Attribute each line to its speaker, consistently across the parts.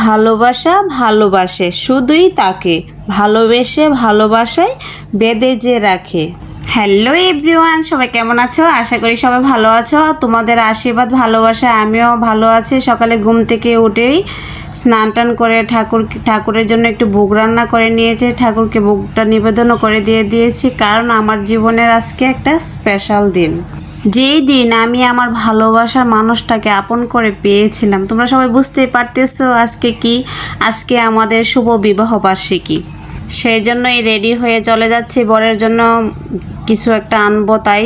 Speaker 1: ভালোবাসা ভালোবাসে শুধুই তাকে, ভালোবেসে ভালোবাসায় বেঁধে যে রাখে। হ্যালো এভরিওয়ান, সবাই কেমন আছো? আশা করি সবাই ভালো আছো। তোমাদের আশীর্বাদ ভালোবাসায় আমিও ভালো আছি। সকালে ঘুম থেকে উঠেই স্নান টান করে ঠাকুরের জন্য একটু ভোগ রান্না করে নিয়েছি। ঠাকুরকে ভোগটা নিবেদনও করে দিয়েছি, কারণ আমার জীবনের আজকে একটা স্পেশাল দিন। যেই দিন আমি আমার ভালোবাসার মানুষটাকে আপন করে পেয়েছিলাম। তোমরা সবাই বুঝতেই পারতেছো আজকে কি, আজকে আমাদের শুভ বিবাহ বার্ষিকী। সেই জন্যই রেডি হয়ে চলে যাচ্ছি, বরের জন্য কিছু একটা আনবো তাই।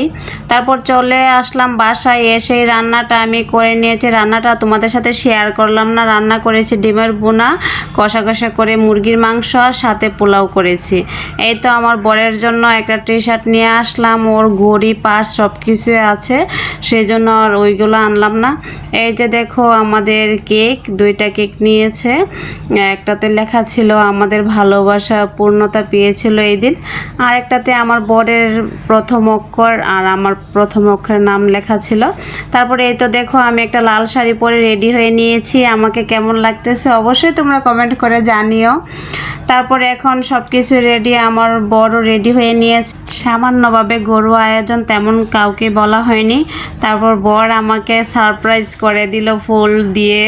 Speaker 1: তারপর চলে আসলাম বাসায়, এসেই রান্নাটা আমি করে নিয়েছি। রান্নাটা তোমাদের সাথে শেয়ার করলাম না। রান্না করেছি ডিমের বোনা, কষা কষা করে মুরগির মাংস, আর সাথে পোলাও করেছি। এই তো আমার বরের জন্য একটা টি শার্ট নিয়ে আসলাম, ওর ঘড়ি পার্স সব কিছু আছে, সেই জন্য আর ওইগুলো আনলাম না। এই যে দেখো আমাদের কেক, দুইটা কেক নিয়েছে। একটাতে লেখা ছিল আমাদের ভালোবাসা পূর্ণতা পেয়েছিল এই দিন, আর একটাতে আমার বরের প্রথম অক্ষর আর আমার প্রথম অক্ষরের নাম লেখা ছিল। তারপরে এই তো দেখো আমি একটা লাল শাড়ি পরে রেডি হয়ে নিয়েছি। আমাকে কেমন লাগতেছে অবশ্যই তোমরা কমেন্ট করে জানিও। তারপরে এখন সব কিছু রেডি, আমার বড় রেডি হয়ে নিয়েছে। সামান্যভাবে ঘরোয়া আয়োজন, তেমন কাউকে বলা হয়নি। তারপর বর আমাকে সারপ্রাইজ করে দিল ফুল দিয়ে,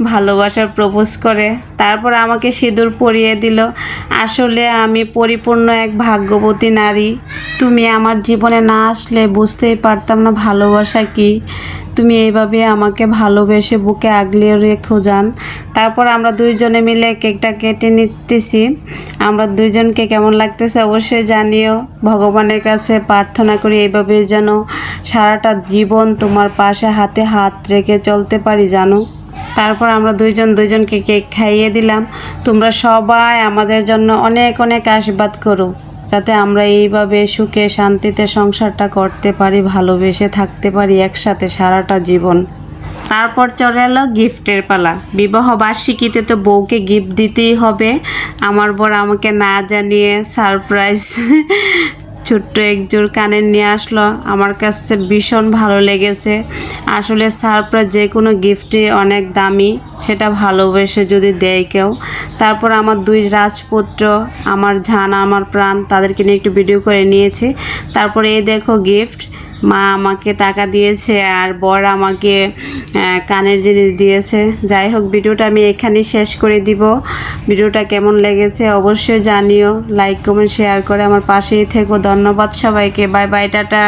Speaker 1: ভালোবাসার প্রপোজ করে। তারপর আমাকে সিঁদুর পরিয়ে দিল। আসলে আমি পরিপূর্ণ এক ভাগ্যবতী নারী। তুমি আমার জীবনে না আসলে বুঝতেই পারতাম না ভালোবাসা কি। তুমি এইভাবে আমাকে ভালোবেসে বুকে আগলিয়ে রেখো জান। তারপর আমরা দুইজনে মিলে কেকটা কেটে নিতেছি। আমরা দুইজনকে কেমন লাগতেছে অবশ্যই জানিও। ভগবানের কাছে প্রার্থনা করি এইভাবে যেন সারাটা জীবন তোমার পাশে হাতে হাত রেখে চলতে পারি জানো। তারপর আমরা দুইজনকে কেক খাইয়ে দিলাম। তোমরা সবাই আমাদের জন্য অনেক অনেক আশীর্বাদ করো, যাতে আমরা এইভাবে সুখে শান্তিতে সংসারটা করতে পারি, ভালোবেসে থাকতে পারি একসাথে সারাটা জীবন। তারপর চলে এলো গিফটের পালা। বিবাহ বার্ষিকীতে তো বউকে গিফট দিতেই হবে। আমার বর আমাকে না জানিয়ে সারপ্রাইজ ছোট্ট একজোড় কানের নিয়ে আসলো। আমার কাছে ভীষণ ভালো লেগেছে। আসলে সারপ্রাইজ যে কোনো গিফটই অনেক দামি, সেটা ভালোবেসে যদি দেয় কেউ। তারপর আমার দুই রাজপুত্র, আমার জান আমার প্রাণ, তাদেরকে নিয়ে একটু ভিডিও করে নিয়েছি। তারপরে এই দেখো গিফট, মা আমাকে টাকা দিয়েছে আর বর আমাকে কানের জিনিস দিয়েছে। যাই হোক, ভিডিওটা আমি এখানেই শেষ করে দিব। ভিডিওটা কেমন লেগেছে অবশ্যই জানিও। লাইক কমেন্ট শেয়ার করে আমার পাশেই থেকো। ধন্যবাদ সবাইকে। Bye bye, tata.